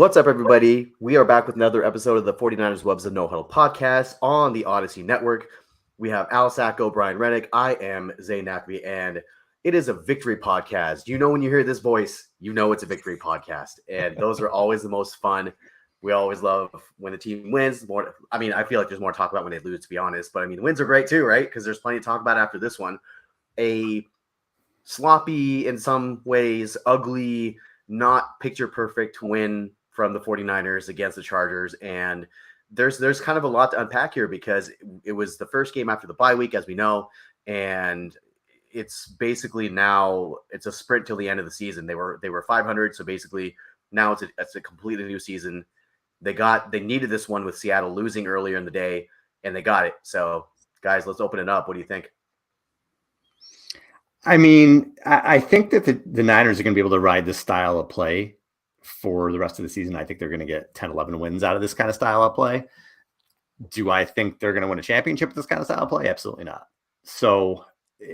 What's up, everybody? We are back with another episode of the 49ers Webs of No Huddle podcast on the Odyssey Network. We have Al Sacco, Brian Rennick. I am Zain and it is a victory podcast. You know, when you hear this voice, you know it's a victory podcast. And those are always the most fun. We always love when the team wins. I feel like there's more to talk about when they lose, to be honest. But wins are great too, right? Because there's plenty to talk about after this one. A sloppy, in some ways, ugly, not picture perfect win from the 49ers against the Chargers. And there's kind of a lot to unpack here because it was the first game after the bye week, as we know, and it's basically now it's a sprint till the end of the season. They were 500, so basically now it's a completely new season. They needed this one with Seattle losing earlier in the day, and they got it. So guys, let's open it up. What do you think? I think that the Niners are going to be able to ride this style of play for the rest of the season. I think they're going to get 10, 11 wins out of this kind of style of play. Do I think they're going to win a championship with this kind of style of play? Absolutely not. So,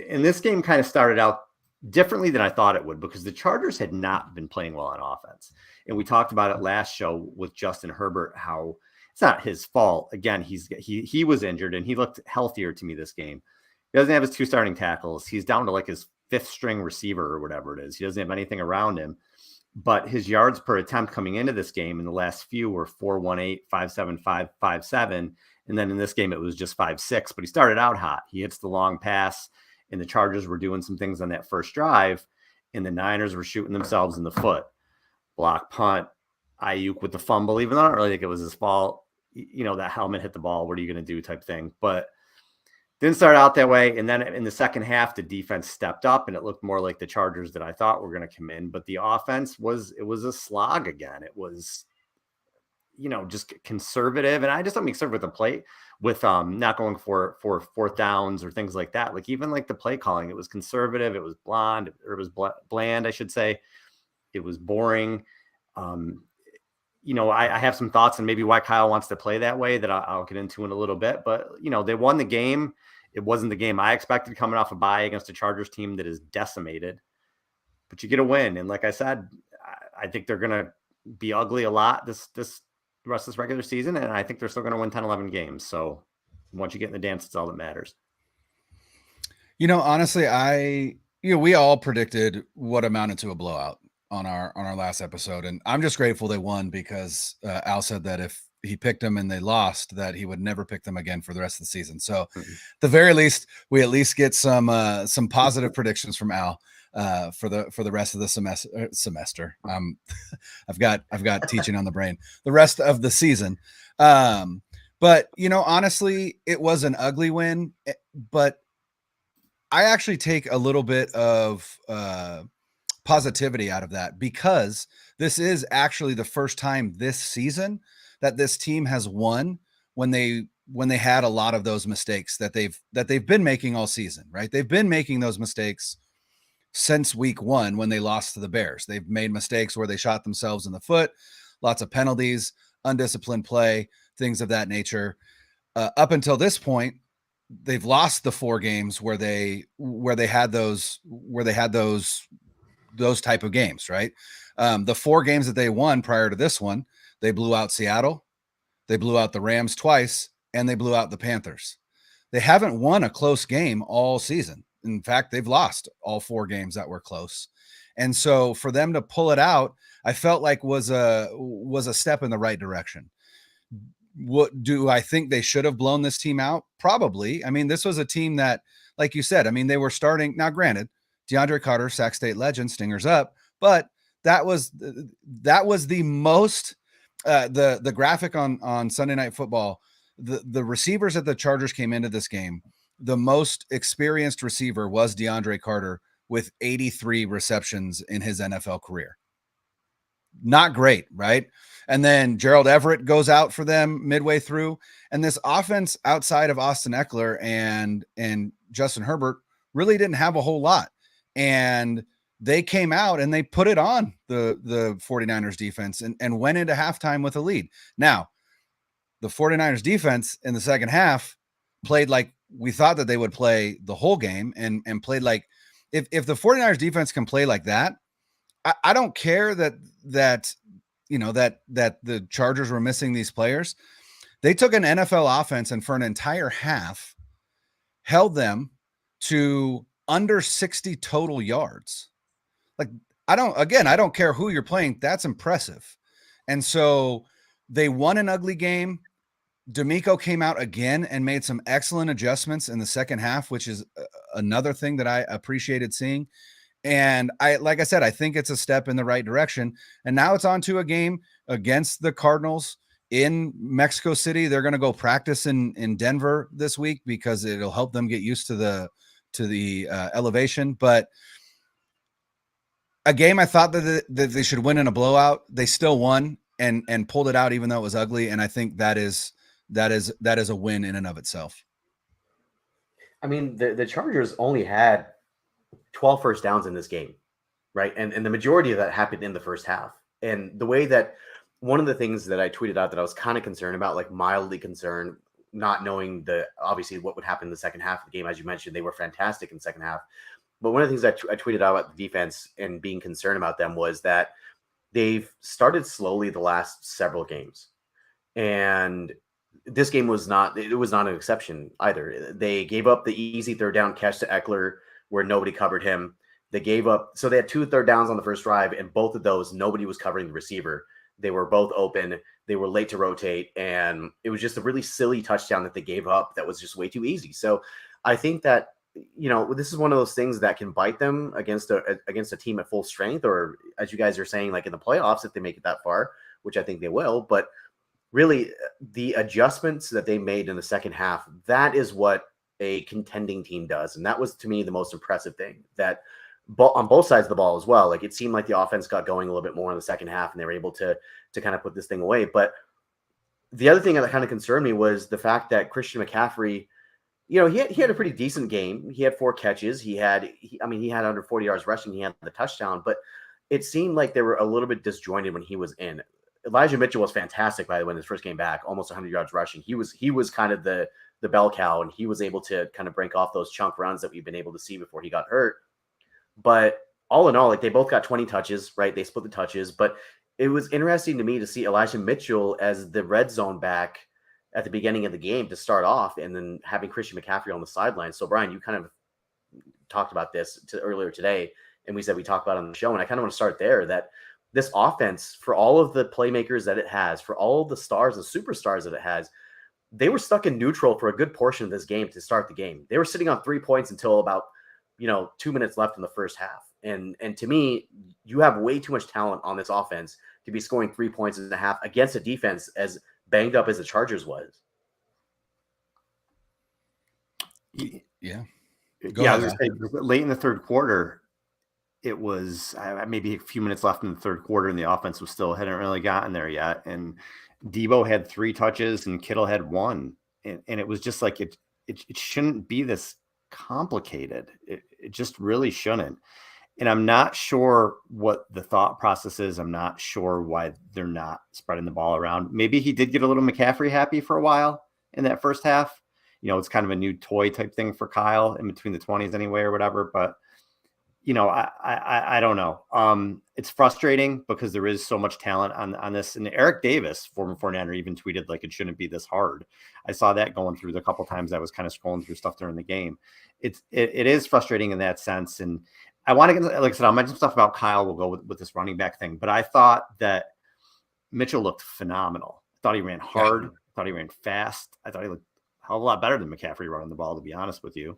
and this game kind of started out differently than I thought it would because the Chargers had not been playing well on offense. And we talked about it last show with Justin Herbert, how it's not his fault. Again, he was injured and he looked healthier to me this game. He doesn't have his two starting tackles. He's down to like his fifth string receiver or whatever it is. He doesn't have anything around him. But his yards per attempt coming into this game in the last few were 4.18, 5.75, 5.7. And then in this game, it was just 5.6. But he started out hot. He hits the long pass, and the Chargers were doing some things on that first drive, and the Niners were shooting themselves in the foot. Block punt, Ayuk with the fumble, even though I don't really think it was his fault. You know, that helmet hit the ball. What are you going to do type thing. But didn't start out that way. And then in the second half, the defense stepped up and it looked more like the Chargers that I thought were going to come in. But the offense was a slog again. It was, just conservative. And I just don't mean conservative with the play with not going for fourth downs or things like that. Like even like the play calling, it was conservative. It was bland, I should say. It was boring. I have some thoughts on maybe why Kyle wants to play that way that I'll get into in a little bit. But, they won the game. It wasn't the game I expected coming off a bye against a Chargers team that is decimated. But you get a win. And like I said, I think they're going to be ugly a lot this rest of this regular season. And I think they're still going to win 10, 11 games. So once you get in the dance, it's all that matters. Honestly, we all predicted what amounted to a blowout on our last episode. And I'm just grateful they won because Al said that if he picked them and they lost, that he would never pick them again for the rest of the season. So at the very least, we at least get some positive predictions from Al for the rest of the semester. I've got teaching on the brain, the rest of the season. But honestly, it was an ugly win, but I actually take a little bit of positivity out of that because this is actually the first time this season that this team has won when they had a lot of those mistakes that they've been making all season, right? They've been making those mistakes since week 1 when they lost to the Bears. They've made mistakes where they shot themselves in the foot, lots of penalties, undisciplined play, things of that nature. Up until this point, they've lost the 4 games where they had those type of games, right? The 4 games that they won prior to this one, they blew out Seattle, they blew out the Rams twice, and they blew out the Panthers. They haven't won a close game all season. In fact, they've lost all 4 games that were close. And so for them to pull it out, I felt like was a step in the right direction. What do I think they should have blown this team out? Probably. This was a team that, like you said, they were starting. Now, granted, DeAndre Carter, Sac State legend, stingers up, but that was the most the graphic on Sunday Night Football. The receivers that the Chargers came into this game, the most experienced receiver was DeAndre Carter with 83 receptions in his NFL career. Not great, right? And then Gerald Everett goes out for them midway through. And this offense outside of Austin Eckler and Justin Herbert really didn't have a whole lot. And they came out and they put it on the 49ers defense and went into halftime with a lead. Now, the 49ers defense in the second half played like we thought that they would play the whole game and played like if the 49ers defense can play like that, I don't care that that the Chargers were missing these players. They took an NFL offense and for an entire half held them to under 60 total yards. Like, I don't care who you're playing. That's impressive. And so they won an ugly game. D'Amico came out again and made some excellent adjustments in the second half, which is another thing that I appreciated seeing. And like I said, I think it's a step in the right direction. And now it's on to a game against the Cardinals in Mexico City. They're going to go practice in Denver this week because it'll help them get used to the elevation. But a game I thought that they should win in a blowout, they still won and pulled it out, even though it was ugly. And I think that is a win in and of itself. I mean, the Chargers only had 12 first downs in this game, right? And the majority of that happened in the first half. And the way that one of the things that I tweeted out that I was kind of concerned about, like mildly concerned, not knowing obviously what would happen in the second half of the game. As you mentioned, they were fantastic in the second half. But one of the things I tweeted out about the defense and being concerned about them was that they've started slowly the last several games. And this game was not an exception either. They gave up the easy third down catch to Eckler where nobody covered him. They gave up, so they had 2 third downs on the first drive, and both of those, nobody was covering the receiver. They were both open. They were late to rotate, and it was just a really silly touchdown that they gave up that was just way too easy. So I think that, this is one of those things that can bite them against a team at full strength, or as you guys are saying, like in the playoffs, if they make it that far, which I think they will. But really, the adjustments that they made in the second half, that is what a contending team does. And that was, to me, the most impressive thing, that on both sides of the ball as well. Like, it seemed like the offense got going a little bit more in the second half and they were able to kind of put this thing away. But the other thing that kind of concerned me was the fact that Christian McCaffrey, he had a pretty decent game. He had 4 catches. He had under 40 yards rushing. He had the touchdown, but it seemed like they were a little bit disjointed when he was in. Elijah Mitchell was fantastic, by the way, in his first game back, almost 100 yards rushing. He was kind of the bell cow, and he was able to kind of break off those chunk runs that we've been able to see before he got hurt. But all in all, like, they both got 20 touches, right? They split the touches, but it was interesting to me to see Elijah Mitchell as the red zone back at the beginning of the game to start off, and then having Christian McCaffrey on the sideline. So, Brian, you kind of talked about this earlier today, and we said we talked about it on the show, and I kind of want to start there, that this offense, for all of the playmakers that it has, for all of the stars and superstars that it has, they were stuck in neutral for a good portion of this game to start the game. They were sitting on 3 points until about 2 minutes left in the first half. And to me, you have way too much talent on this offense to be scoring 3 points and a half against a defense as banged up as the Chargers was. Yeah. Go ahead. I was going to say, late in the third quarter, it was maybe a few minutes left in the third quarter, and the offense was still hadn't really gotten there yet. And Debo had 3 touches, and Kittle had 1, and it was just like it shouldn't be this complicated. It just really shouldn't. And I'm not sure what the thought process is. I'm not sure why they're not spreading the ball around. Maybe he did get a little McCaffrey happy for a while in that first half. It's kind of a new toy type thing for Kyle in between the 20s anyway, or whatever. But I don't know. It's frustrating because there is so much talent on this. And Eric Davis, former 49er, even tweeted like it shouldn't be this hard. I saw that going through the couple times I was kind of scrolling through stuff during the game. It is frustrating in that sense. And I want to get, like I said, I'll mention stuff about Kyle. We'll go with this running back thing. But I thought that Mitchell looked phenomenal. I thought he ran hard. I thought he ran fast. I thought he looked a hell of a lot better than McCaffrey running the ball, to be honest with you.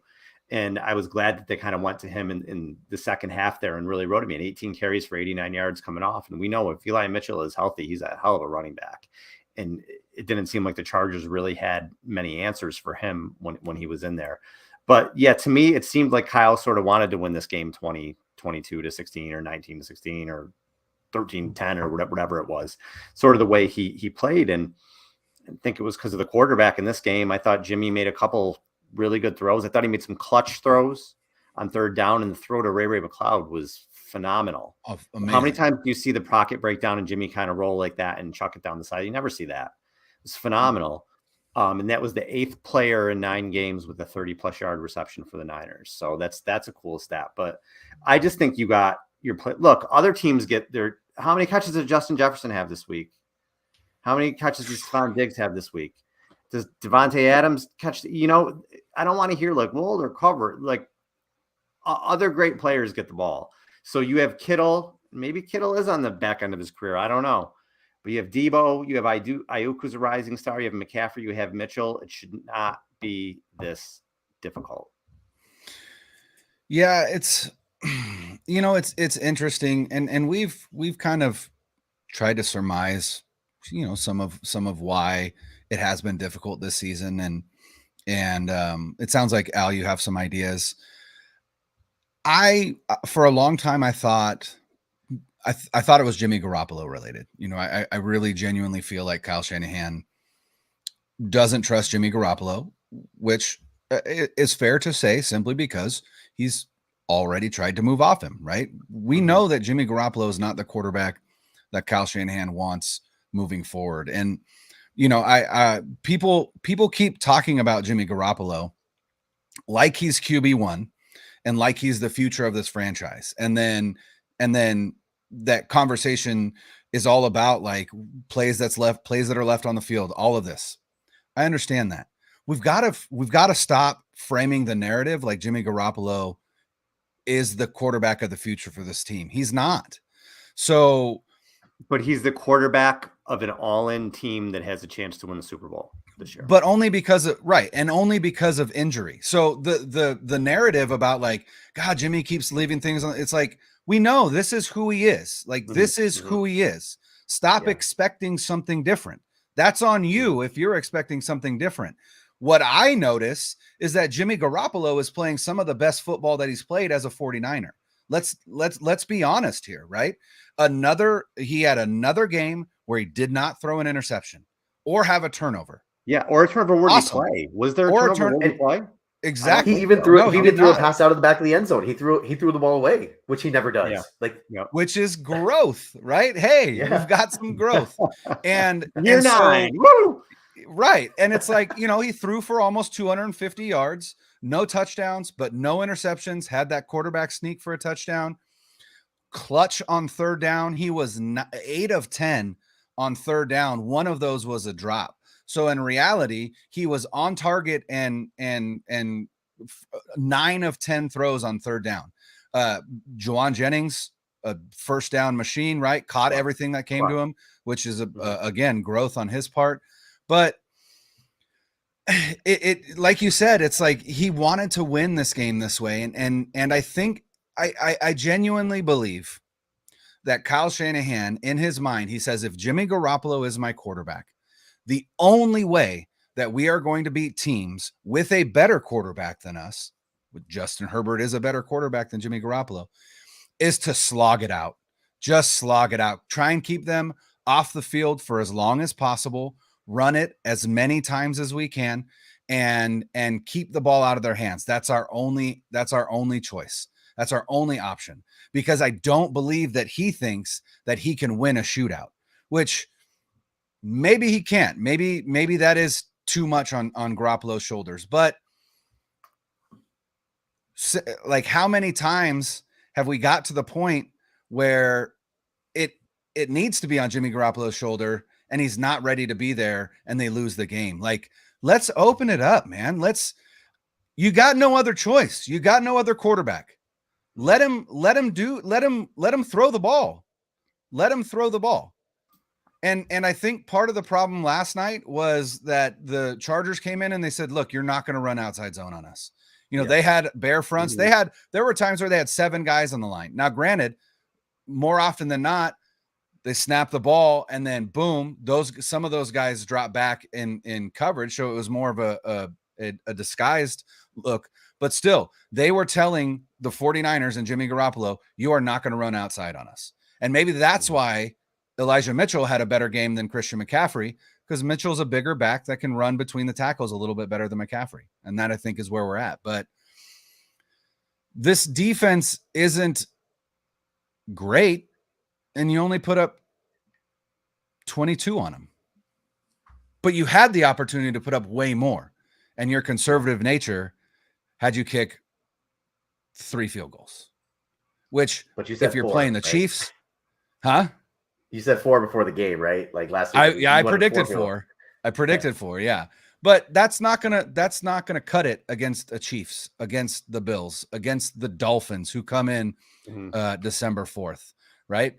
And I was glad that they kind of went to him in the second half there and really rode him. 18 carries for 89 yards coming off. And we know if Eli Mitchell is healthy, he's a hell of a running back. And it didn't seem like the Chargers really had many answers for him when he was in there. But yeah, to me, it seemed like Kyle sort of wanted to win this game 22-16 or 19-16 or 13-10 or whatever it was, sort of the way he played. And I think it was because of the quarterback in this game. I thought Jimmy made a couple really good throws. I thought he made some clutch throws on third down, and the throw to Ray McCloud was phenomenal. Oh, how many times do you see the pocket break down and Jimmy kind of roll like that and chuck it down the side? You never see that. It was phenomenal. And that was the 8th player in 9 games with a 30-plus yard reception for the Niners. So that's a cool stat. But I just think you got your play. Look, other teams get their how many catches did Justin Jefferson have this week? How many catches does Stephon Diggs have this week? Does Devontae Adams catch? I don't want to hear like, well, they're covered. Like other great players get the ball. So you have Kittle. Maybe Kittle is on the back end of his career. I don't know. But you have Debo. You have Ayuk, who's a rising star. You have McCaffrey. You have Mitchell. It should not be this difficult. Yeah, it's it's interesting, and we've kind of tried to surmise some of why it has been difficult this season, and it sounds like, Al, you have some ideas. For a long time I thought it was Jimmy Garoppolo related. I really genuinely feel like Kyle Shanahan doesn't trust Jimmy Garoppolo, which is fair to say simply because he's already tried to move off him, right? We know that Jimmy Garoppolo is not the quarterback that Kyle Shanahan wants moving forward. And, people keep talking about Jimmy Garoppolo like he's QB1 and like he's the future of this franchise. And then that conversation is all about like plays that are left on the field, all of this. I understand that. We've got to stop framing the narrative like Jimmy Garoppolo is the quarterback of the future for this team. He's not. So, but he's the quarterback of an all-in team that has a chance to win the Super Bowl this year. But only because of only because of injury. So the narrative about like, God, Jimmy keeps leaving things on. It's like, we know this is who he is. Like this is who he is. Stop expecting something different. That's on you if you're expecting something different. What I notice is that Jimmy Garoppolo is playing some of the best football that he's played as a 49er. Let's be honest here, right? He had another game where he did not throw an interception or have a turnover. Yeah, or a turnover where he play. Was there a turnover where he play? Exactly. He even threw a pass out of the back of the end zone. He threw the ball away, which he never does. Which is growth, right? Hey, we've got some growth. And Year 9. Woo! Right. And it's like, he threw for almost 250 yards, no touchdowns, but no interceptions, had that quarterback sneak for a touchdown. Clutch on third down. He was 8 of 10 on third down. One of those was a drop. So in reality, he was on target and 9 of 10 throws on third down. Juwan Jennings, a first down machine, right? Caught everything that came to him, which is again, growth on his part. But it like you said, it's like he wanted to win this game this way. And I think I genuinely believe that Kyle Shanahan, in his mind, he says, if Jimmy Garoppolo is my quarterback, the only way that we are going to beat teams with a better quarterback than us, with Justin Herbert is a better quarterback than Jimmy Garoppolo, is to slog it out. Just slog it out. Try and keep them off the field for as long as possible. Run it as many times as we can and keep the ball out of their hands. That's our only choice. That's our only option, because I don't believe that he thinks that he can win a shootout, which maybe he can't. Maybe that is too much on Garoppolo's shoulders. But like, how many times have we got to the point where it needs to be on Jimmy Garoppolo's shoulder and he's not ready to be there and they lose the game? Like, let's open it up, man. You got no other choice. You got no other quarterback. Let him throw the ball. Let him throw the ball. And I think part of the problem last night was that the Chargers came in and they said, look, you're not going to run outside zone on us. They had bare fronts. There were times where they had 7 guys on the line. Now, granted, more often than not, they snap the ball and then boom, some of those guys drop back in coverage. So it was more of a disguised look, but still they were telling the 49ers and Jimmy Garoppolo, you are not going to run outside on us. And maybe that's why Elijah Mitchell had a better game than Christian McCaffrey, because Mitchell's a bigger back that can run between the tackles a little bit better than McCaffrey. And that, I think, is where we're at. But this defense isn't great, and you only put up 22 on them. But you had the opportunity to put up way more, and your conservative nature had you kick 3 field goals, which, if you're playing the Chiefs, huh? You said 4 before the game, right? Like last week. I predicted 4. I predicted 4, yeah. But that's not gonna cut it against the Chiefs, against the Bills, against the Dolphins, who come in December 4th, right?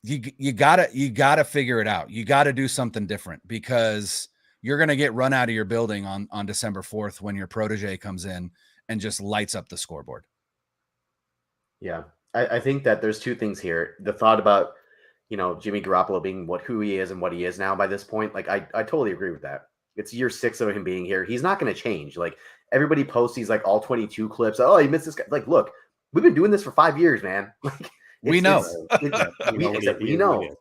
You gotta figure it out. You gotta do something different, because you're gonna get run out of your building on December 4th when your protege comes in and just lights up the scoreboard. Yeah, I think that there's two things here. The thought about, Jimmy Garoppolo being who he is and what he is now by this point, like I totally agree with that. It's year 6 of him being here. He's not going to change. Like everybody posts these like all 22 clips. Oh, he missed this guy. Like, look, we've been doing this for 5 years, man. Like we know. We know.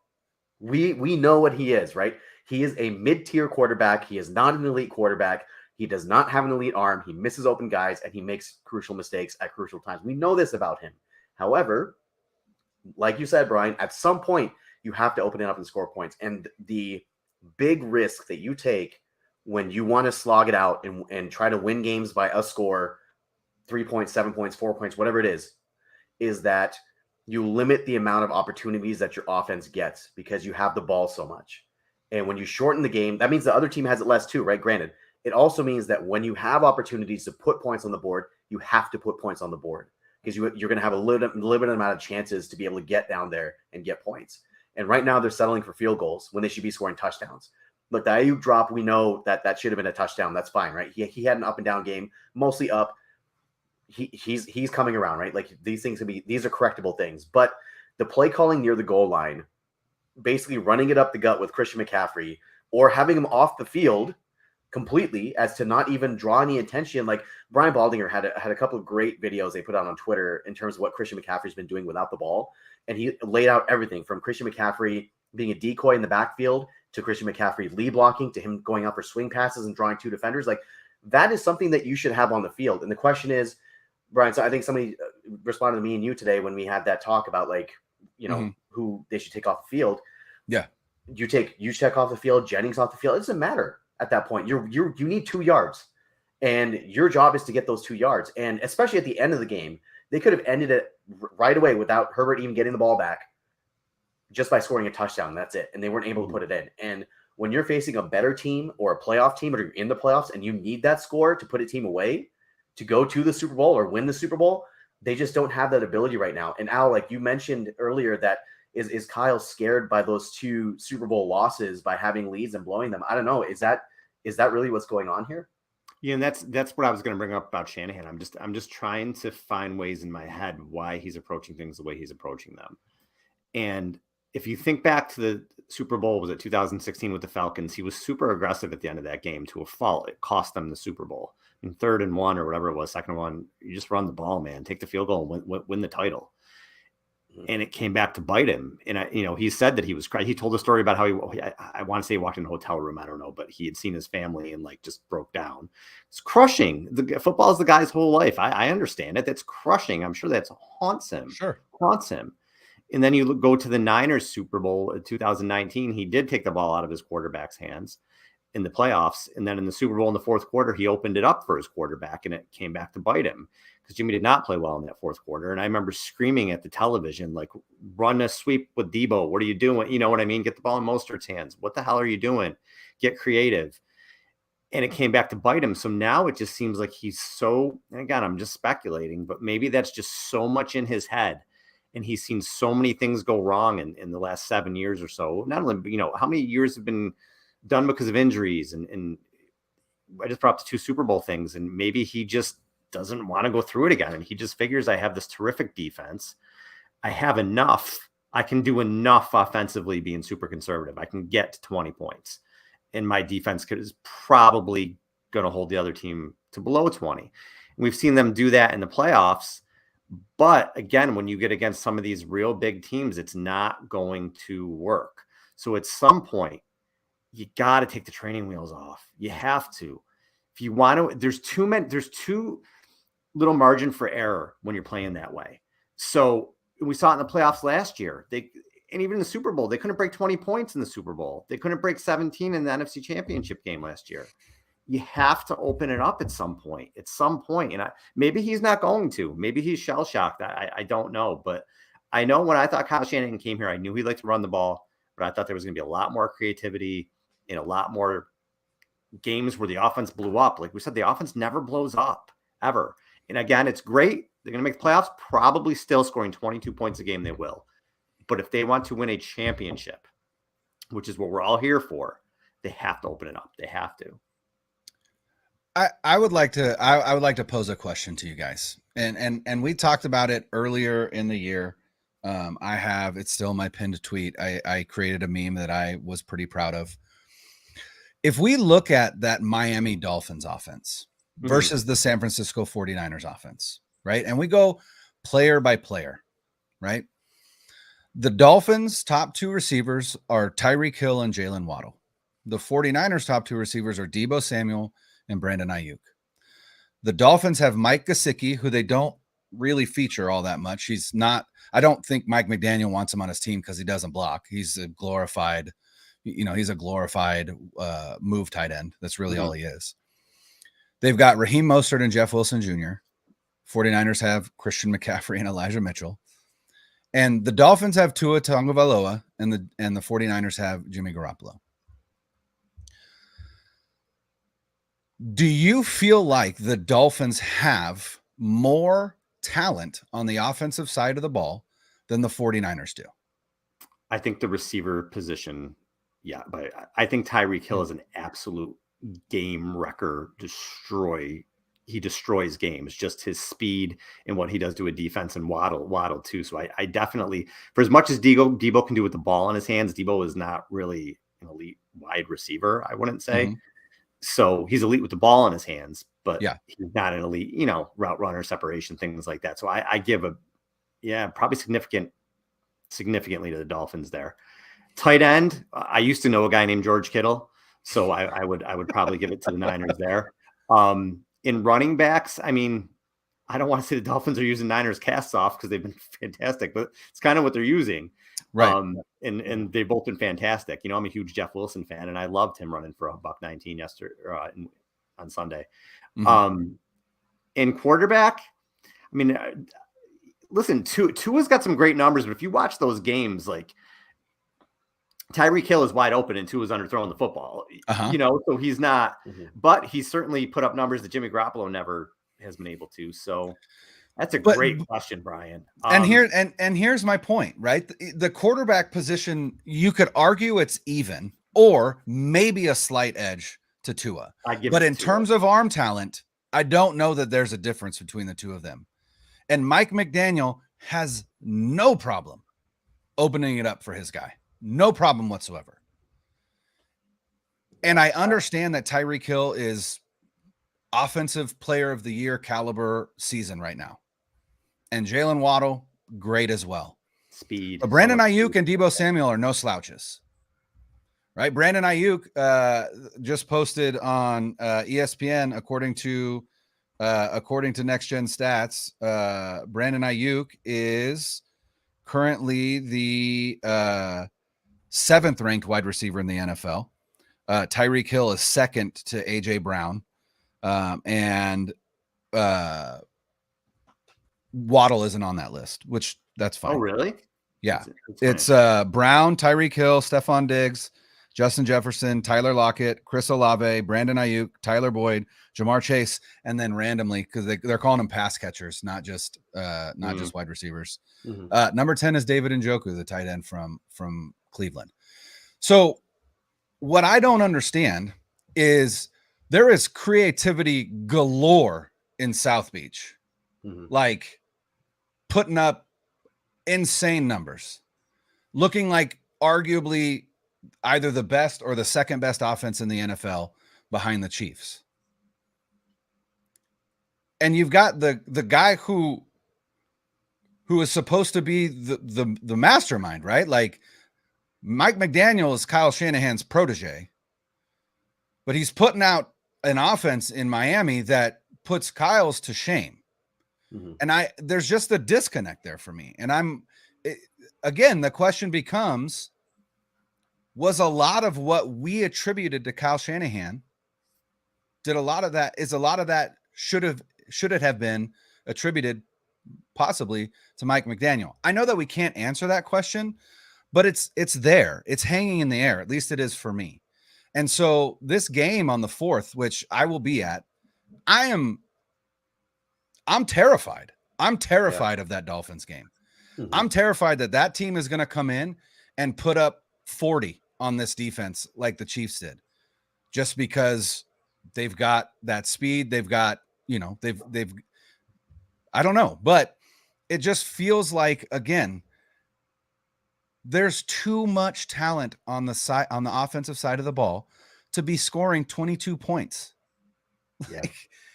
We know what he is, right? He is a mid-tier quarterback. He is not an elite quarterback. He does not have an elite arm. He misses open guys, and he makes crucial mistakes at crucial times. We know this about him. However, like you said, Brian, at some point, you have to open it up and score points. And the big risk that you take when you want to slog it out and try to win games by a score, 3 points, 7 points, 4 points, whatever it is that you limit the amount of opportunities that your offense gets because you have the ball so much. And when you shorten the game, that means the other team has it less too, right? Granted, it also means that when you have opportunities to put points on the board, you have to put points on the board because you're going to have a limited amount of chances to be able to get down there and get points. And right now they're settling for field goals when they should be scoring touchdowns. Look, the Ayuk drop, we know that should have been a touchdown. That's fine, right? He had an up and down game, mostly up. He's coming around, right? Like these are correctable things. But the play calling near the goal line, basically running it up the gut with Christian McCaffrey or having him off the field completely as to not even draw any attention. Like Brian Baldinger had a couple of great videos they put out on Twitter in terms of what Christian McCaffrey's been doing without the ball. And he laid out everything from Christian McCaffrey being a decoy in the backfield to Christian McCaffrey lead blocking to him going out for swing passes and drawing 2 defenders. Like that is something that you should have on the field. And the question is, Brian, so I think somebody responded to me and you today when we had that talk about like, who they should take off the field. Yeah. You check off the field, Jennings off the field. It doesn't matter at that point. You need 2 yards, and your job is to get those 2 yards. And especially at the end of the game, they could have ended it right away without Herbert even getting the ball back, just by scoring a touchdown. That's it. And they weren't able to put it in. And when you're facing a better team or a playoff team, or you're in the playoffs and you need that score to put a team away to go to the Super Bowl or win the Super Bowl, they just don't have that ability right now. And Al, like you mentioned earlier, that is Kyle scared by those 2 Super Bowl losses by having leads and blowing them? I don't know. Is that really what's going on here? Yeah, and that's what I was going to bring up about Shanahan. I'm just trying to find ways in my head why he's approaching things the way he's approaching them. And if you think back to the Super Bowl, was it 2016 with the Falcons? He was super aggressive at the end of that game to a fault. It cost them the Super Bowl. In 3rd and 1 or whatever it was, 2nd and 1, you just run the ball, man. Take the field goal and win the title. And it came back to bite him. And he said that he was crying. He told a story about how I want to say he walked in a hotel room. I don't know, but he had seen his family and like just broke down. It's crushing. The football is the guy's whole life. I understand it. That's crushing. I'm sure that haunts him. Sure. Haunts him. And then you go to the Niners Super Bowl in 2019. He did take the ball out of his quarterback's hands in the playoffs. And then in the Super Bowl in the 4th quarter, he opened it up for his quarterback and it came back to bite him because Jimmy did not play well in that 4th quarter. And I remember screaming at the television, like, run a sweep with Debo. What are you doing? You know what I mean? Get the ball in Mostert's hands. What the hell are you doing? Get creative. And it came back to bite him. So now it just seems like he's so, and again, I'm just speculating, but maybe that's just so much in his head. And he's seen so many things go wrong in the last 7 years or so. Not only, how many years have been done because of injuries, and I just brought up the 2 Super Bowl things, and maybe he just doesn't want to go through it again. And he just figures, I have this terrific defense. I have enough. I can do enough offensively being super conservative. I can get to 20 points, and my defense is probably going to hold the other team to below 20. And we've seen them do that in the playoffs. But again, when you get against some of these real big teams, it's not going to work. So at some point, you got to take the training wheels off. You have to. If you want to, there's too little margin for error when you're playing that way. So we saw it in the playoffs last year. And even in the Super Bowl, they couldn't break 20 points in the Super Bowl. They couldn't break 17 in the NFC Championship game last year. You have to open it up at some point. And maybe he's not going to. Maybe he's shell-shocked. I don't know. But I know when I thought Kyle Shanahan came here, I knew he liked to run the ball, but I thought there was going to be a lot more creativity and a lot more games where the offense blew up. Like we said, the offense never blows up ever. And again, it's great. They're going to make the playoffs, probably still scoring 22 points a game. They will. But if they want to win a championship, which is what we're all here for, they have to open it up. They have to. I would like to pose a question to you guys. And we talked about it earlier in the year. It's still my pinned tweet. I created a meme that I was pretty proud of. If we look at that Miami Dolphins offense versus the San Francisco 49ers offense, right? And we go player by player, right? The Dolphins' top two receivers are Tyreek Hill and Jalen Waddle. The 49ers' top two receivers are Deebo Samuel and Brandon Ayuk. The Dolphins have Mike Gesicki, who they don't really feature all that much. I don't think Mike McDaniel wants him on his team because he doesn't block. He's a glorified move tight end. That's really all he is. They've got Raheem Mostert and Jeff Wilson Jr. 49ers have Christian McCaffrey and Elijah Mitchell. And the Dolphins have Tua Tagovailoa, and the 49ers have Jimmy Garoppolo. Do you feel like the Dolphins have more talent on the offensive side of the ball than the 49ers do? I think the receiver position, yeah, but I think Tyreek Hill is an absolute game wrecker. He destroys games, just his speed and what he does to a defense, and Waddle too. So I definitely, for as much as Deebo can do with the ball in his hands, Deebo is not really an elite wide receiver, I wouldn't say. So he's elite with the ball in his hands, but he's not an elite, route runner, separation, things like that. So I give probably significantly to the Dolphins there. Tight end, I used to know a guy named George Kittle, so I would probably give it to the Niners there. In running backs, I mean, I don't want to say the Dolphins are using Niners casts off because they've been fantastic, but it's kind of what they're using. Right. And they've both been fantastic. I'm a huge Jeff Wilson fan, and I loved him running for $119 yesterday on Sunday. In quarterback, I mean, listen, Tua's got some great numbers, but if you watch those games, like Tyreek Hill is wide open and Tua's underthrowing the football, so he's not, but he's certainly put up numbers that Jimmy Garoppolo never has been able to. So that's a great question, Brian. And here's my point, right? The quarterback position, you could argue it's even or maybe a slight edge to Tua. But in terms of arm talent, I don't know that there's a difference between the two of them. And Mike McDaniel has no problem opening it up for his guy. No problem whatsoever. And I understand that Tyreek Hill is offensive player of the year caliber season right now. And Jalen Waddle, great as well. Speed. But Brandon Ayuk and Deebo Samuel are no slouches. Right? Brandon Ayuk just posted on ESPN, according to Next Gen Stats, Brandon Ayuk is currently the 7th ranked wide receiver in the NFL. Tyreek Hill is second to AJ Brown. And Waddle isn't on that list, which that's fine. Oh, really? Yeah. It's Brown, Tyreek Hill, Stephon Diggs, Justin Jefferson, Tyler Lockett, Chris Olave, Brandon Ayuk, Tyler Boyd, Jamar Chase, and then randomly, because they're calling them pass catchers, not just wide receivers. Number 10 is David Njoku, the tight end from Cleveland. So what I don't understand is there is creativity galore in South Beach, like putting up insane numbers, looking like arguably either the best or the second best offense in the NFL behind the Chiefs. And you've got the guy who is supposed to be the mastermind, right? Like Mike McDaniel is Kyle Shanahan's protege, but he's putting out an offense in Miami that puts Kyle's to shame. And there's just a disconnect there for me. And again, the question becomes, was a lot of what we attributed to Kyle Shanahan, should it have been attributed possibly to Mike McDaniel? I know that we can't answer that question, but it's there. It's hanging in the air. At least it is for me. And so this game on the 4th, which I will be at, I'm terrified. I'm terrified of that Dolphins game. Mhm. I'm terrified that team is going to come in and put up 40 on this defense like the Chiefs did, just because they've got that speed. They've got, they've I don't know, but it just feels like, again, there's too much talent on the offensive side of the ball to be scoring 22 points. Yeah.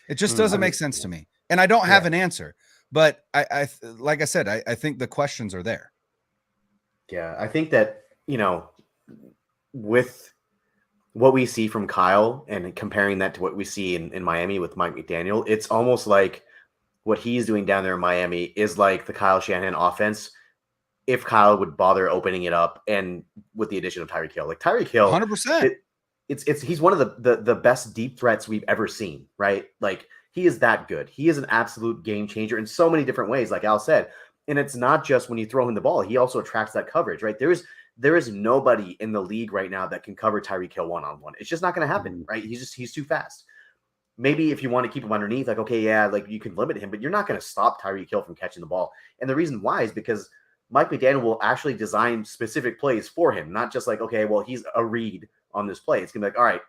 It just doesn't make sense to me. And I don't have an answer, but I like I said, I think the questions are there. Yeah. I think that, with what we see from Kyle and comparing that to what we see in Miami with Mike McDaniel, it's almost like what he's doing down there in Miami is like the Kyle Shanahan offense, if Kyle would bother opening it up, and with the addition of Tyreek Hill. Like Tyreek Hill, 100%. He's one of the best deep threats we've ever seen, right? Like he is that good. He is an absolute game changer in so many different ways, like Al said. And it's not just when you throw him the ball, he also attracts that coverage, right? There is nobody in the league right now that can cover Tyreek Hill one-on-one. It's just not going to happen, right? He's too fast. Maybe if you want to keep him underneath, like, okay, yeah, like you can limit him, but you're not going to stop Tyreek Hill from catching the ball. And the reason why is because Mike McDaniel will actually design specific plays for him, not just like, okay, well, he's a read on this play. It's going to be like, all right,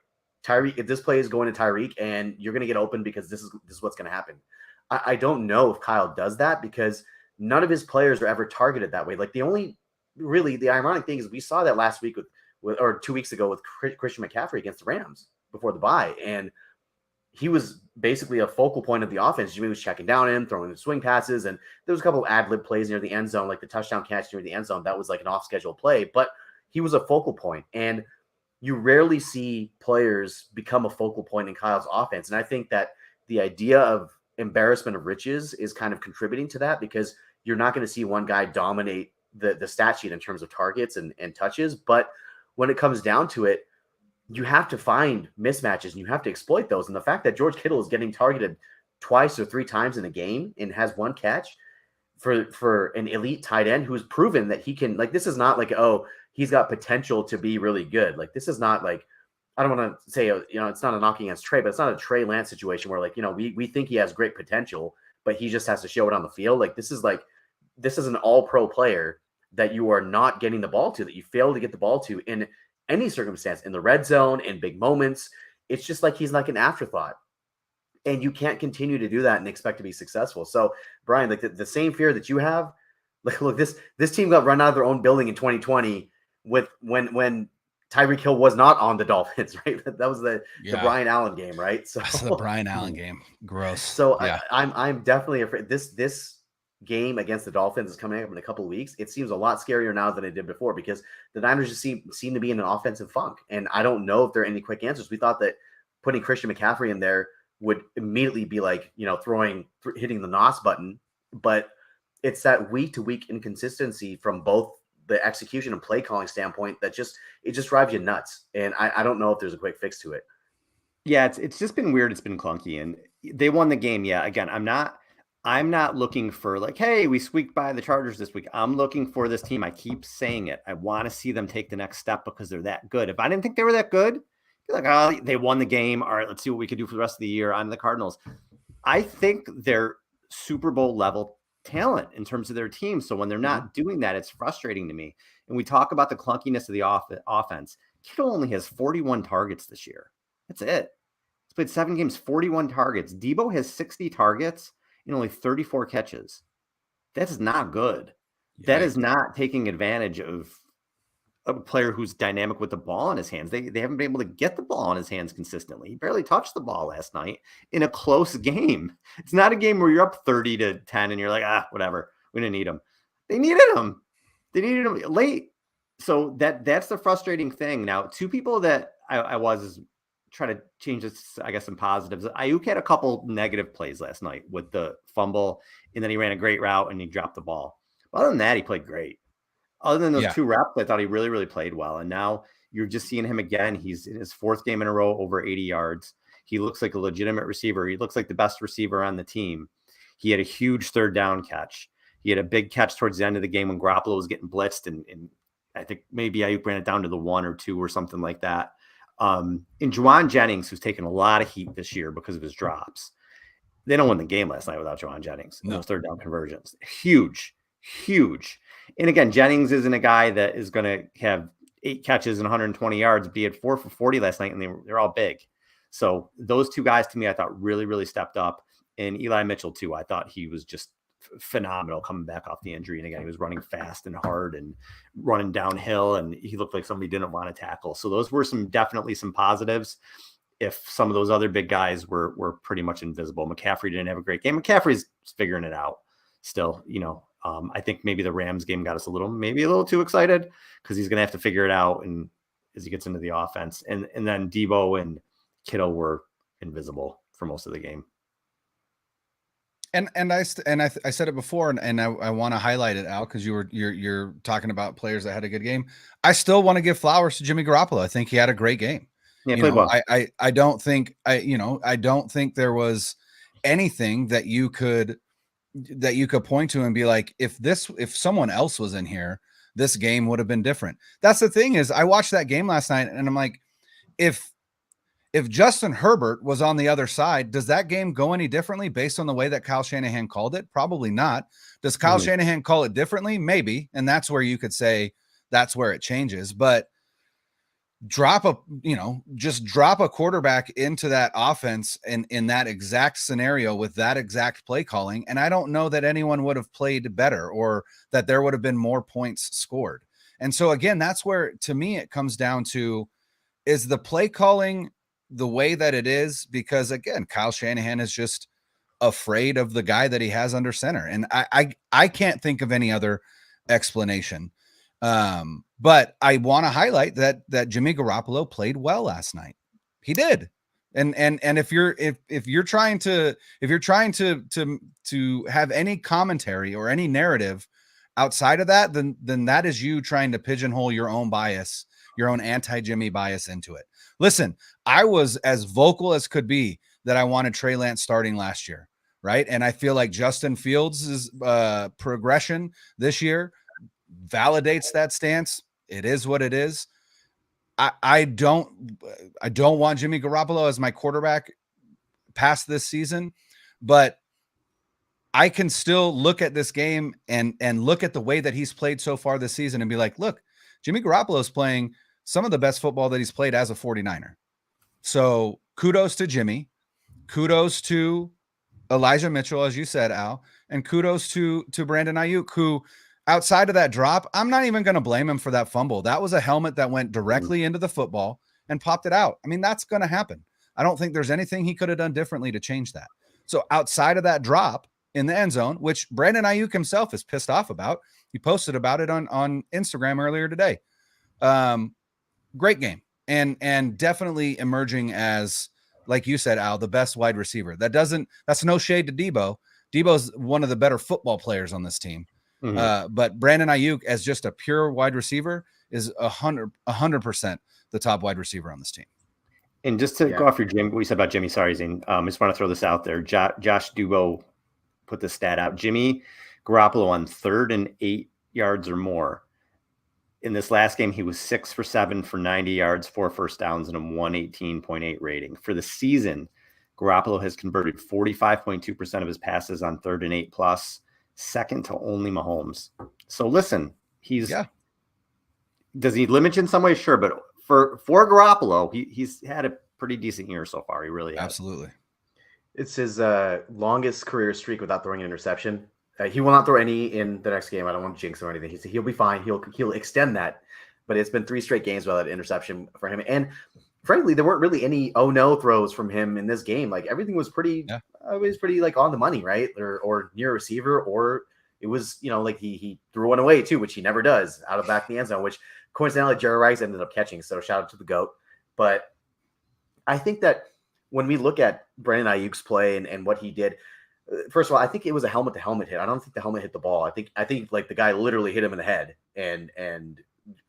Tyreek, if this play is going to Tyreek and you're going to get open because this is what's going to happen. I don't know if Kyle does that because none of his players are ever targeted that way. Like the ironic thing is we saw that last week or 2 weeks ago with Christian McCaffrey against the Rams before the bye. And he was basically a focal point of the offense. Jimmy was checking down him, throwing the swing passes, and there was a couple of ad-lib plays near the end zone, like the touchdown catch near the end zone. That was like an off-schedule play, but he was a focal point. And you rarely see players become a focal point in Kyle's offense. And I think that the idea of embarrassment of riches is kind of contributing to that because you're not going to see one guy dominate the stat sheet in terms of targets and touches. But when it comes down to it, you have to find mismatches and you have to exploit those. And the fact that George Kittle is getting targeted twice or three times in a game and has one catch for an elite tight end who's proven that he can, like, this is not like, oh, he's got potential to be really good. Like, this is not like, I don't want to say, it's not a knocking against Trey, but it's not a Trey Lance situation where like, we think he has great potential, but he just has to show it on the field. Like, this is an all-pro player that you are not getting the ball to, that you fail to get the ball to in any circumstance, in the red zone, in big moments. It's just like he's like an afterthought. And you can't continue to do that and expect to be successful. So, Brian, like the same fear that you have, like, look, this team got run out of their own building in 2020 with when Tyreek Hill was not on the Dolphins, right? That was the Brian Allen game, right? So that's the Brian Allen game. Gross. So yeah. I'm definitely afraid this game against the Dolphins is coming up in a couple of weeks. It seems a lot scarier now than it did before because the Niners just seem to be in an offensive funk. And I don't know if there are any quick answers. We thought that putting Christian McCaffrey in there would immediately be like, hitting the NOS button. But it's that week-to-week inconsistency from both the execution and play calling standpoint that just drives you nuts. And I don't know if there's a quick fix to it. Yeah, it's just been weird. It's been clunky. And they won the game. Yeah, again, I'm not looking for like, hey, we squeaked by the Chargers this week. I'm looking for this team. I keep saying it. I want to see them take the next step because they're that good. If I didn't think they were that good, you're like, oh, they won the game. All right, let's see what we could do for the rest of the year on the Cardinals. I think they're Super Bowl level talent in terms of their team. So when they're not doing that, it's frustrating to me. And we talk about the clunkiness of the offense. Kittle only has 41 targets this year. That's it. He's played 7 games, 41 targets. Debo has 60 targets and only 34 catches. That's not good. Yeah. That is not taking advantage of a player who's dynamic with the ball in his hands. They haven't been able to get the ball in his hands consistently. He barely touched the ball last night in a close game. It's not a game where you're up 30-10 and you're like, whatever. We didn't need him. They needed him. They needed him late. So that's the frustrating thing. Now, two people that I was trying to change this, I guess, some positives. Ayuk had a couple negative plays last night with the fumble, and then he ran a great route and he dropped the ball. Other than that, he played great. Other than those 2 reps, I thought he really, really played well. And now you're just seeing him again. He's in his 4th game in a row over 80 yards. He looks like a legitimate receiver. He looks like the best receiver on the team. He had a huge third down catch. He had a big catch towards the end of the game when Garoppolo was getting blitzed, and I think maybe Ayuk ran it down to the 1 or 2 or something like that. And Juwan Jennings, who's taken a lot of heat this year because of his drops. They don't win the game last night without Juwan Jennings. No. Those third down conversions. Huge. And again, Jennings isn't a guy that is going to have 8 catches and 120 yards, but he had 4 for 40 last night, and they're all big. So those two guys, to me, I thought really, really stepped up. And Eli Mitchell, too. I thought he was just phenomenal coming back off the injury. And again, he was running fast and hard and running downhill, and he looked like somebody didn't want to tackle. So those were definitely some positives. If some of those other big guys were pretty much invisible. McCaffrey didn't have a great game. McCaffrey's figuring it out still. I think maybe the Rams game got us a little too excited because he's going to have to figure it out, and as he gets into the offense, and then Debo and Kittle were invisible for most of the game. And I said it before, and I want to highlight it, Al, because you're talking about players that had a good game. I still want to give flowers to Jimmy Garoppolo. I think he had a great game. Yeah, played well. I don't think there was anything that you could point to and be like, if someone else was in here, this game would have been different. That's the thing is, I watched that game last night and I'm like, if Justin Herbert was on the other side, does that game go any differently based on the way that Kyle Shanahan called it? Probably not. Does Kyle Shanahan call it differently? Maybe. And that's where you could say that's where it changes, but drop a quarterback into that offense in that exact scenario with that exact play calling. And I don't know that anyone would have played better or that there would have been more points scored. And so again, that's where, to me, it comes down to, is the play calling the way that it is? Because again, Kyle Shanahan is just afraid of the guy that he has under center. And I can't think of any other explanation. But I want to highlight that Jimmy Garoppolo played well last night. He did. And if you're trying to have any commentary or any narrative outside of that, then that is you trying to pigeonhole your own bias, your own anti-Jimmy bias into it. Listen, I was as vocal as could be that I wanted Trey Lance starting last year, right? And I feel like Justin Fields' progression this year validates that stance. It is what it is. I don't want Jimmy Garoppolo as my quarterback past this season, but I can still look at this game and look at the way that he's played so far this season and be like, look, Jimmy Garoppolo is playing some of the best football that he's played as a 49er. So kudos to Jimmy, kudos to Elijah Mitchell, as you said, Al, and kudos to Brandon Ayuk, who, outside of that drop, I'm not even going to blame him for that fumble. That was a helmet that went directly into the football and popped it out. I mean, that's going to happen. I don't think there's anything he could have done differently to change that. So outside of that drop in the end zone, which Brandon Ayuk himself is pissed off about, he posted about it on Instagram earlier today. Great game. And definitely emerging as, like you said, Al, the best wide receiver. That's no shade to Debo. Debo's one of the better football players on this team. But Brandon Ayuk, as just a pure wide receiver, is 100% the top wide receiver on this team. And just to go off your Jim, what you said about Jimmy, sorry, Zane, I just want to throw this out there. Josh Dubo put the stat out. Jimmy Garoppolo on 3rd and 8 yards or more. In this last game, he was 6 for 7 for 90 yards, 4 first downs, and a 118.8 rating. For the season, Garoppolo has converted 45.2% of his passes on 3rd and 8 plus, second to only Mahomes. So listen, does he limit in some ways? Sure, but for Garoppolo, he's had a pretty decent year so far. He really has. Absolutely. It's his longest career streak without throwing an interception. He will not throw any in the next game. I don't want to jinx him or anything. He'll be fine. He'll extend that. But it's been 3 straight games without an interception for him. And frankly, there weren't really any no throws from him in this game. Like everything was pretty, like on the money, right? Or near receiver, or it was, like he threw one away too, which he never does, out of back in the end zone, which coincidentally Jerry Rice ended up catching. So shout out to the GOAT. But I think that when we look at Brandon Ayuk's play and what he did, first of all, I think it was a helmet to helmet hit. I don't think the helmet hit the ball. I think like the guy literally hit him in the head and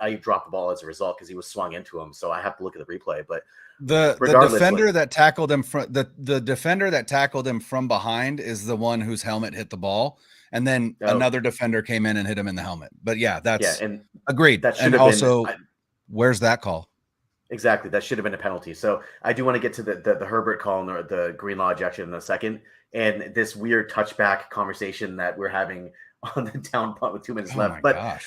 Ayuk dropped the ball as a result because he was swung into him. So I have to look at the replay. But the defender that tackled him from the defender that tackled him from behind is the one whose helmet hit the ball, and then another defender came in and hit him in the helmet. But that's and agreed. That should and have also, been, where's that call? Exactly, that should have been a penalty. So I do want to get to the Herbert call and the Greenlaw ejection in a second, and this weird touchback conversation that we're having on the down punt with 2 minutes left. But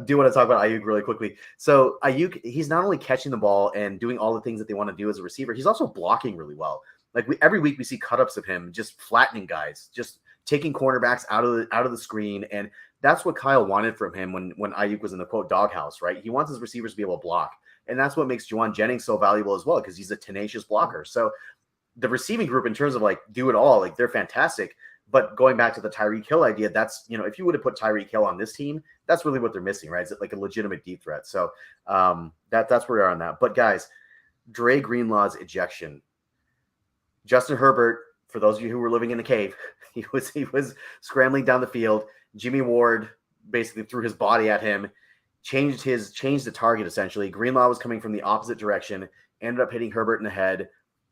do want to talk about Ayuk really quickly. So Ayuk, he's not only catching the ball and doing all the things that they want to do as a receiver, he's also blocking really well. Like every week we see cut-ups of him just flattening guys, just taking cornerbacks out of the screen. And that's what Kyle wanted from him when Ayuk was in the quote doghouse, right? He wants his receivers to be able to block. And that's what makes Juwan Jennings so valuable as well, because he's a tenacious blocker. So the receiving group, in terms of like do it all, like they're fantastic. But going back to the Tyreek Hill idea, that's, if you would have put Tyreek Hill on this team, that's really what they're missing, right? It's like a legitimate deep threat. So that's where we are on that. But guys, Dre Greenlaw's ejection. Justin Herbert, for those of you who were living in the cave, he was scrambling down the field. Jimmy Ward basically threw his body at him, changed the target essentially. Greenlaw was coming from the opposite direction, ended up hitting Herbert in the head.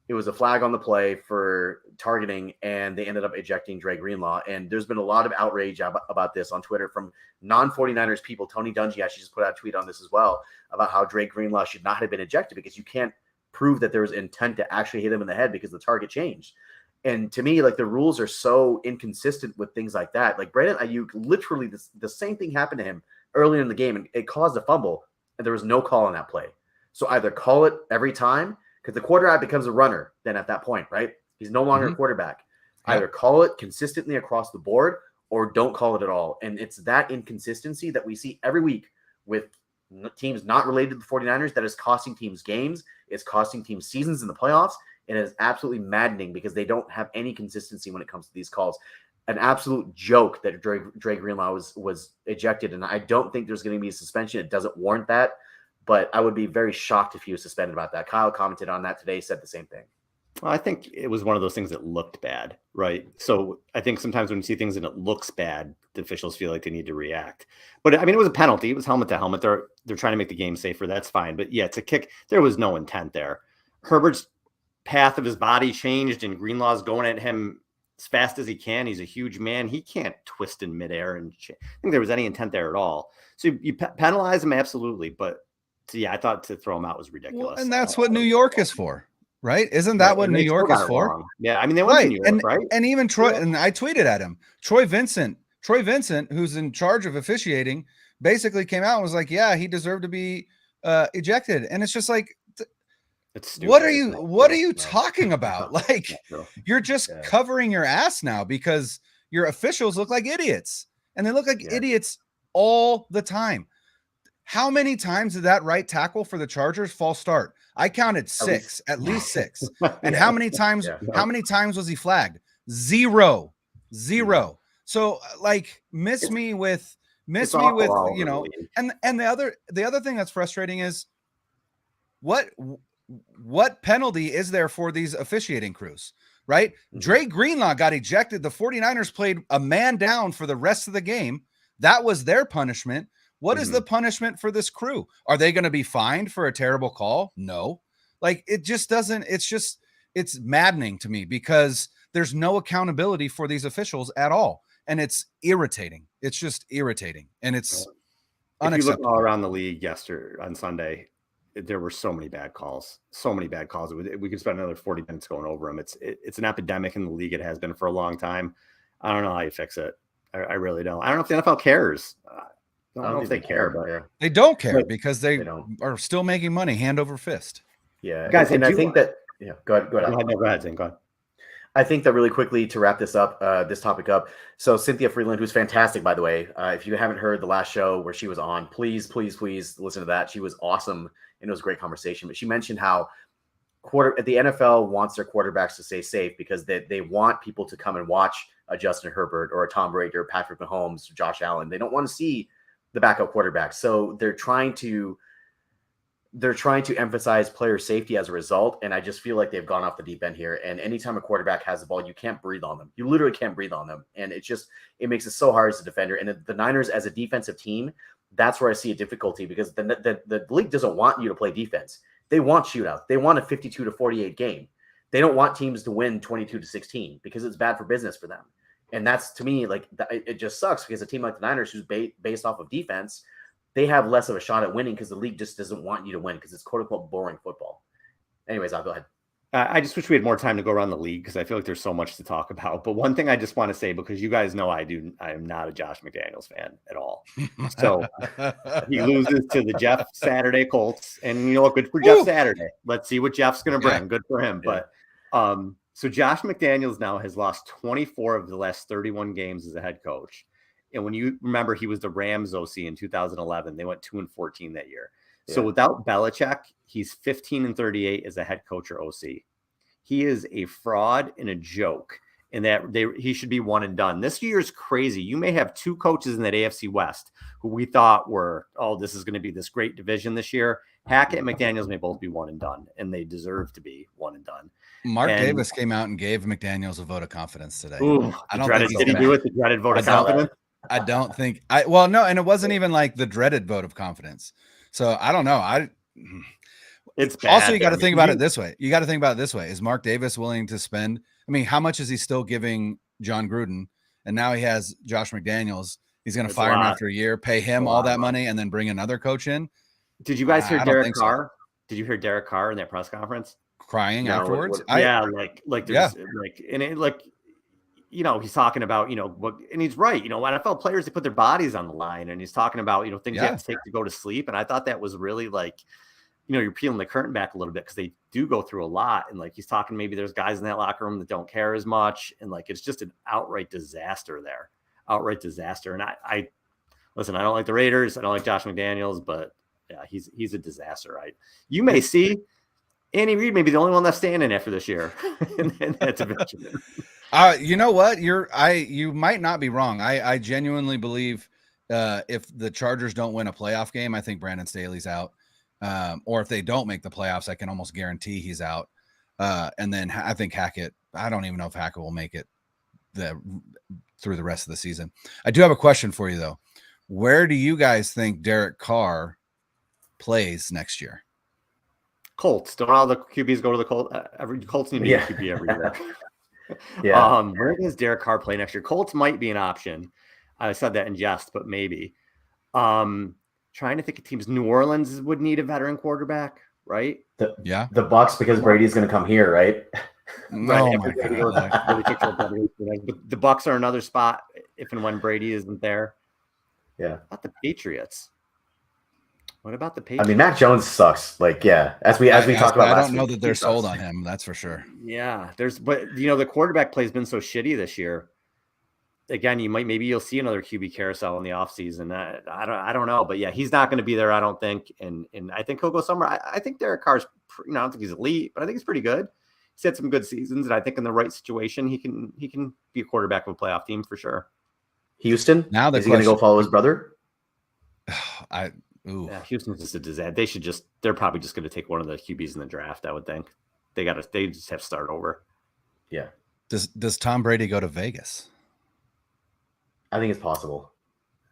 It was a flag on the play for targeting, and they ended up ejecting Dre Greenlaw. And there's been a lot of outrage about this on Twitter from non-49ers people. Tony Dungy actually just put out a tweet on this as well about how Dre Greenlaw should not have been ejected because you can't prove that there was intent to actually hit him in the head because the target changed. And to me, like, the rules are so inconsistent with things like that. Like Brandon Ayuk, literally the same thing happened to him earlier in the game, and it caused a fumble, and there was no call on that play. So either call it every time, because the quarterback becomes a runner then at that point, right? He's no longer a quarterback. Either call it consistently across the board or don't call it at all. And it's that inconsistency that we see every week with teams not related to the 49ers that is costing teams games. It's costing teams seasons in the playoffs. And it is absolutely maddening because they don't have any consistency when it comes to these calls. An absolute joke that Dre Greenlaw was ejected. And I don't think there's going to be a suspension. It doesn't warrant that. But I would be very shocked if he was suspended about that. Kyle commented on that today, said the same thing. Well, I think it was one of those things that looked bad, right? So I think sometimes when you see things and it looks bad, the officials feel like they need to react. But I mean, it was a penalty. It was helmet to helmet. They're trying to make the game safer. That's fine. But yeah, it's a kick. There was no intent there. Herbert's path of his body changed, and Greenlaw's going at him as fast as he can. He's a huge man. He can't twist in midair. And I think there was any intent there at all. So you penalize him, absolutely. But yeah, I thought to throw him out was ridiculous. Well, and that's what New York is for, right? Isn't that what New York is for? Wrong. Yeah, I mean, they went to New York, right? And even Troy, and I tweeted at him, Troy Vincent, who's in charge of officiating, basically came out and was like, yeah, he deserved to be ejected. And it's just like, what are you talking about? Like, you're just covering your ass now because your officials look like idiots, and they look like idiots all the time. How many times did that right tackle for the Chargers false start? I counted at least six. And how many times? How many times was he flagged? Zero. So like, miss me with and the other thing that's frustrating is what penalty is there for these officiating crews, right? Dre Greenlaw got ejected. The 49ers played a man down for the rest of the game. That was their punishment. What is the punishment for this crew? Are they going to be fined for a terrible call? No. Like, it just doesn't, it's maddening to me because there's no accountability for these officials at all. And it's irritating. It's just irritating. And it's unacceptable. If you look all around the league on Sunday, there were so many bad calls. We could spend another 40 minutes going over them. It's an epidemic in the league. It has been for a long time. I don't know how you fix it. I really don't. I don't know if the NFL cares. I don't know if they care, but they don't care because they are still making money hand over fist. Yeah, guys, and I think that go ahead. Go ahead, Zane. Go ahead. I think that really quickly to wrap this topic up. So Cynthia Freeland, who's fantastic, by the way. If you haven't heard the last show where she was on, please listen to that. She was awesome, and it was a great conversation. But she mentioned how the NFL wants their quarterbacks to stay safe because they want people to come and watch a Justin Herbert or a Tom Brady or Patrick Mahomes or Josh Allen. They don't want to see the backup quarterback. So they're trying to emphasize player safety as a result. And I just feel like they've gone off the deep end here. And anytime a quarterback has the ball, you can't breathe on them. You literally can't breathe on them. And it makes it so hard as a defender. And the Niners as a defensive team, that's where I see a difficulty, because the league doesn't want you to play defense. They want shootouts. They want a 52-48 game. They don't want teams to win 22-16 because it's bad for business for them. And that's, to me, like, it just sucks, because a team like the Niners, who's based off of defense, they have less of a shot at winning because the league just doesn't want you to win, because it's quote unquote boring football. Anyways, I'll go ahead. I just wish we had more time to go around the league, because I feel like there's so much to talk about. But one thing I just want to say, because you guys know I am not a Josh McDaniels fan at all. So he loses to the Jeff Saturday Colts, and you know what? Good for Jeff Saturday. Let's see what Jeff's going to bring. Good for him. Yeah. But so Josh McDaniels now has lost 24 of the last 31 games as a head coach. And when you remember, he was the Rams OC in 2011. They went 2-14 that year. Yeah. So without Belichick, he's 15-38 as a head coach or OC. He is a fraud and a joke, and that he should be one and done. This year's crazy. You may have two coaches in that AFC West who we thought were, this is going to be this great division this year. Hackett and McDaniels may both be one and done, and they deserve to be one and done. Mark Davis came out and gave McDaniels a vote of confidence today. Ooh, did he do it? The dreaded vote of confidence? I don't think no, and it wasn't even like the dreaded vote of confidence. So I don't know. It's bad. Also, you got to think about it this way. Is Mark Davis willing to spend? I mean, how much is he still giving John Gruden? And now he has Josh McDaniels. He's going to fire him after a year, pay him all that money, and then bring another coach in. Did you guys hear Derek Carr? Did you hear Derek Carr in that press conference crying afterwards? He's talking about, and he's right. NFL players, they put their bodies on the line, and he's talking about, things you have to take to go to sleep. And I thought that was really like, you're peeling the curtain back a little bit, because they do go through a lot. And like, he's talking, maybe there's guys in that locker room that don't care as much. And like, it's just an outright disaster there. And I listen, I don't like the Raiders. I don't like Josh McDaniels, but yeah, he's a disaster. You may see Andy Reid may be the only one that's standing after this year in that division. You know what? You might not be wrong. I genuinely believe if the Chargers don't win a playoff game, I think Brandon Staley's out. Or if they don't make the playoffs, I can almost guarantee he's out. And then I think Hackett, I don't even know if Hackett will make it through the rest of the season. I do have a question for you, though. Where do you guys think Derek Carr plays next year? Colts. Don't all the QBs go to the Colts? Colts need to be a QB every year. Yeah. Where does Derek Carr play next year? Colts might be an option. I said that in jest, but maybe. Trying to think of teams. New Orleans would need a veteran quarterback, right? The Bucks, because Brady's going to come here, right? Oh my God. The Bucks are another spot if and when Brady isn't there. Yeah. What about the Patriots? What about the Patriots? I mean, Mac Jones sucks. Like, yeah, as we talked about last week. I don't know that they're sold on him. That's for sure. Yeah, but the quarterback play has been so shitty this year. Again, maybe you'll see another QB carousel in the offseason. I don't know, but yeah, he's not going to be there, I don't think. And I think he'll go somewhere. I think Derek Carr's, I don't think he's elite, but I think he's pretty good. He's had some good seasons, and I think in the right situation, he can be a quarterback of a playoff team for sure. Houston? Now is he going to go follow his brother? Yeah, Houston's just a disaster. They're probably just going to take one of the QBs in the draft, I would think. They just have to start over. Yeah. Does Tom Brady go to Vegas? I think it's possible.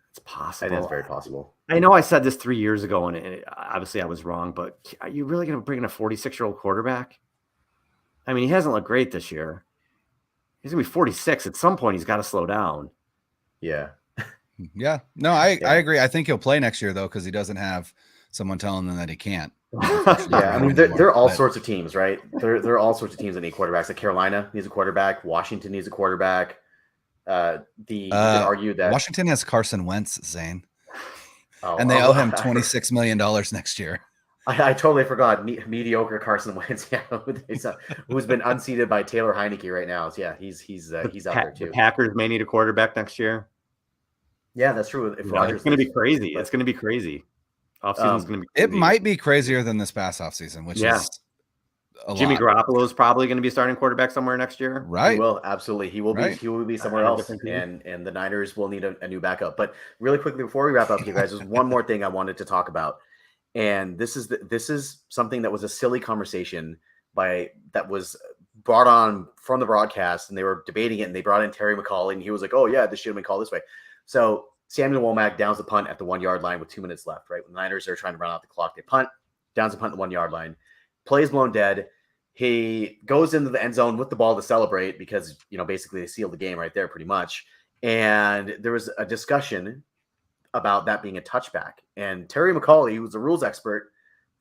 It's possible. I think it's very possible. I know I said this 3 years ago, and obviously I was wrong, but are you really going to bring in a 46-year-old quarterback? I mean, he hasn't looked great this year. He's going to be 46. At some point, he's got to slow down. Yeah. Yeah. No, I agree. I think he'll play next year, though, because he doesn't have someone telling him that he can't. Yeah, I mean, there are all sorts of teams, right? There are all sorts of teams that need quarterbacks. Like Carolina needs a quarterback. Washington needs a quarterback. You can argue that Washington has Carson Wentz, Zane, and they owe him $26 million next year. I totally forgot mediocre Carson Wentz, who's been unseated by Taylor Heineke right now. So yeah, he's out there too. The Packers may need a quarterback next year. Yeah, that's true. If Rodgers, it's going to be crazy. It's going to be crazy. Offseason's going to be crazy. It might be crazier than this past offseason, which is Jimmy Garoppolo is probably going to be starting quarterback somewhere next year. Right. He will, absolutely. He will be somewhere else, and the Niners will need a new backup. But really quickly before we wrap up, you guys, there's one more thing I wanted to talk about, and this is something that was a silly conversation that was brought on from the broadcast, and they were debating it, and they brought in Terry McAuley, and he was like, "Oh yeah, this should have been called this way." So Samuel Womack downs the punt at the 1 yard line with 2 minutes left, right? When the Niners are trying to run out the clock, they punt, downs the punt at the 1 yard line, plays blown dead. He goes into the end zone with the ball to celebrate because, basically they sealed the game right there pretty much. And there was a discussion about that being a touchback. And Terry McCauley, who was a rules expert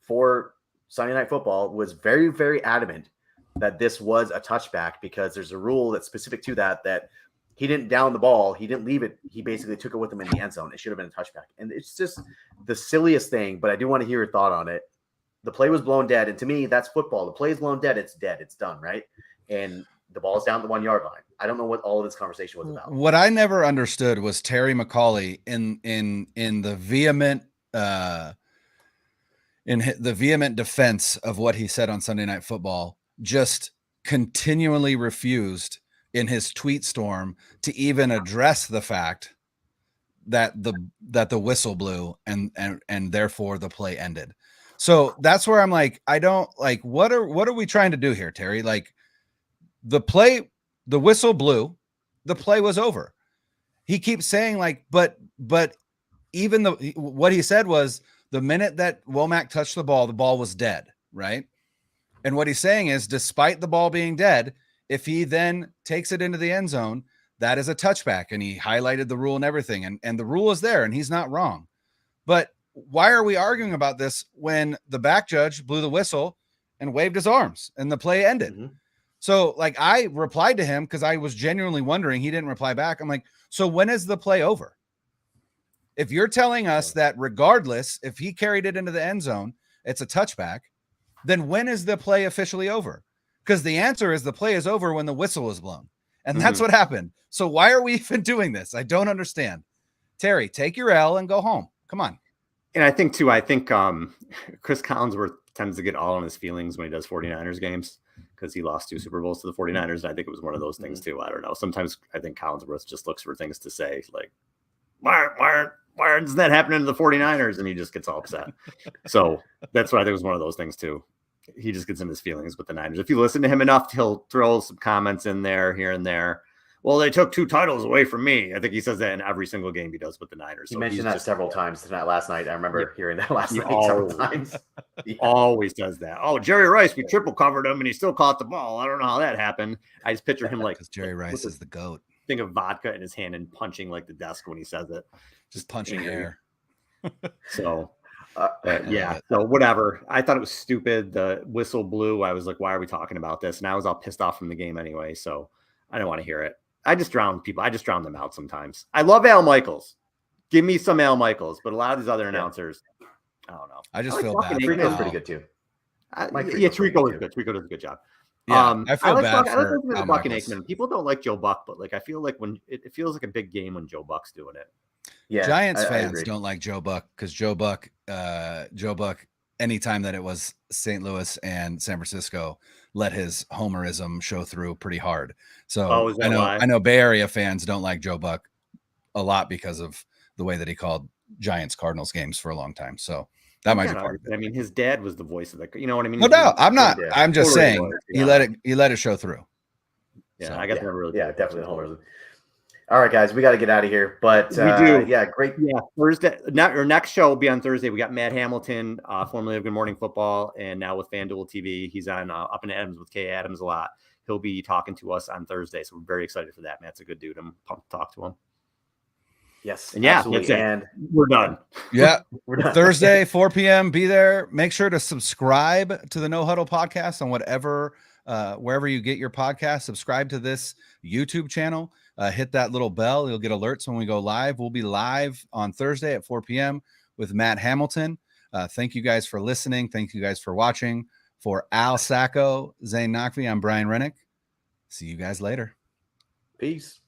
for Sunday Night Football, was very, very adamant that this was a touchback because there's a rule that's specific to that he didn't down the ball. He didn't leave it. He basically took it with him in the end zone. It should have been a touchback. And it's just the silliest thing, but I do want to hear your thought on it. The play was blown dead. And to me, that's football. The play is blown dead. It's dead. It's done, right? And the ball's down the 1 yard line. I don't know what all of this conversation was about. What I never understood was Terry McCauley in the vehement defense of what he said on Sunday Night Football, just continually refused in his tweet storm to even address the fact that the whistle blew and therefore the play ended. So that's where I'm like, I don't like, what are we trying to do here, Terry? Like the whistle blew, the play was over. He keeps saying like, but even what he said was the minute that Womack touched the ball was dead. Right. And what he's saying is, despite the ball being dead, if he then takes it into the end zone, that is a touchback. And he highlighted the rule and everything. And the rule is there and he's not wrong. But why are we arguing about this when the back judge blew the whistle and waved his arms and the play ended? Mm-hmm. So like I replied to him because I was genuinely wondering. He didn't reply back. I'm like, so when is the play over? If you're telling us that regardless, if he carried it into the end zone, it's a touchback, then when is the play officially over? Because the answer is the play is over when the whistle is blown. And that's what happened. So why are we even doing this? I don't understand. Terry, take your L and go home. Come on. And I think Chris Collinsworth tends to get all in his feelings when he does 49ers games because he lost 2 Super Bowls to the 49ers. And I think it was one of those things too. I don't know. Sometimes I think Collinsworth just looks for things to say like, why isn't that happening to the 49ers? And he just gets all upset. So that's what I think was one of those things too. He just gets in his feelings with the Niners. If you listen to him enough, he'll throw some comments in there, here and there. Well, they took 2 titles away from me. I think he says that in every single game he does with the Niners. He mentioned that several times tonight, last night. I remember hearing that last night several times. He always does that. Oh, Jerry Rice, we triple covered him and he still caught the ball. I don't know how that happened. I just picture him like Jerry Rice is the GOAT. Think of vodka in his hand and punching like the desk when he says it. Just punching air. So yeah, so whatever. I thought it was stupid. The whistle blew. I was like, why are we talking about this? And I was all pissed off from the game anyway, so I don't want to hear it. I just drown people. I just drown them out sometimes. I love Al Michaels. Give me some Al Michaels, but a lot of these other announcers, I don't know. I just feel bad. Trico's pretty good too. Trico is good. Trico does a good job. Yeah, I feel bad for Al Buck and Aikman. People don't like Joe Buck, but like I feel like when it feels like a big game when Joe Buck's doing it. Yeah, Giants fans don't like Joe Buck because Joe Buck, anytime that it was St. Louis and San Francisco, let his homerism show through pretty hard. So I know Bay Area fans don't like Joe Buck a lot because of the way that he called Giants Cardinals games for a long time. So that might be part of it. I mean, his dad was the voice of the, you know what I mean? No doubt. I'm just saying he let it show through. Yeah, so, I guess never really. Yeah, definitely the homerism. All right, guys, we got to get out of here. But we do. Yeah, great. Yeah, Thursday. Our next show will be on Thursday. We got Matt Hamilton, formerly of Good Morning Football, and now with FanDuel TV. He's on Up in Adams with Kay Adams a lot. He'll be talking to us on Thursday, so we're very excited for that. Matt's a good dude. I'm pumped to talk to him. Yes, and yeah, absolutely. And we're done. Yeah, we're done. Thursday, 4 p.m. Be there. Make sure to subscribe to the No Huddle podcast on whatever, wherever you get your podcast. Subscribe to this YouTube channel. Hit that little bell. You'll get alerts when we go live. We'll be live on Thursday at 4 p.m. with Matt Hamilton. Thank you guys for listening. Thank you guys for watching. For Al Sacco, Zain Nakvi, I'm Brian Rennick. See you guys later. Peace.